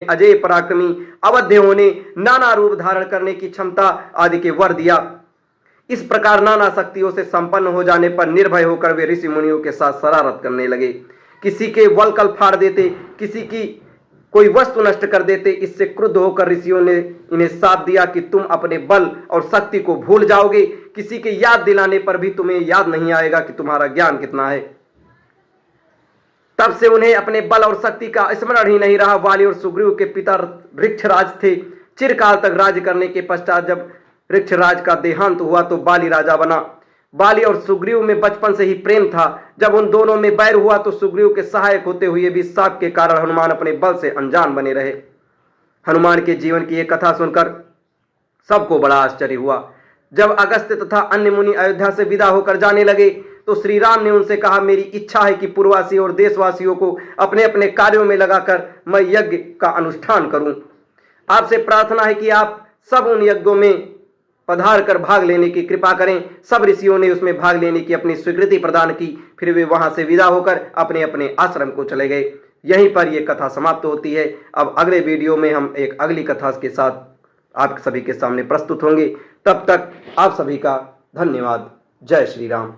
अजय पराक्रमी अवध्य होने, नाना रूप धारण करने की क्षमता आदि के वर दिया। इस प्रकार नाना शक्तियों से संपन्न हो जाने पर निर्भय होकर वे ऋषि मुनियों के साथ शरारत करने लगे। किसी के वलकल फाड़ देते, किसी की कोई वस्तु नष्ट कर देते। इससे क्रुद्ध होकर ऋषियों ने इन्हें शाप दिया कि तुम अपने बल और शक्ति को भूल जाओगे, किसी के याद दिलाने पर भी तुम्हें याद नहीं आएगा कि तुम्हारा ज्ञान कितना है। तब से उन्हें अपने बल और शक्ति का स्मरण ही नहीं रहा। वाली और सुग्रीव के पिता वृक्षराज थे। चिरकाल तक राज्य करने के पश्चात जब वृक्षराज का देहांत हुआ तो बाली राजा बना। बाली और सुग्रीव में बचपन से ही प्रेम था। जब उन दोनों में बैर हुआ तो सुग्रीव के सहायक होते हुए भी शाप के कारण हनुमान अपने बल से अनजान बने रहे। हनुमान के जीवन की एक कथा सुनकर सबको बड़ा आश्चर्य हुआ। जब अगस्त्य तथा अन्य मुनि अयोध्या से विदा होकर जाने लगे तो श्री राम ने उनसे कहा, मेरी इच्छा है कि पूर्ववासी और देशवासियों को अपने अपने कार्यों में लगाकर मैं यज्ञ का अनुष्ठान करूं। आपसे प्रार्थना है कि आप सब उन यज्ञों में पधार कर भाग लेने की कृपा करें। सब ऋषियों ने उसमें भाग लेने की अपनी स्वीकृति प्रदान की। फिर वे वहां से विदा होकर अपने अपने आश्रम को चले गए। यहीं पर यह कथा समाप्त होती है। अब अगले वीडियो में हम एक अगली कथा के साथ आप सभी के सामने प्रस्तुत होंगे। तब तक आप सभी का धन्यवाद। जय श्री राम।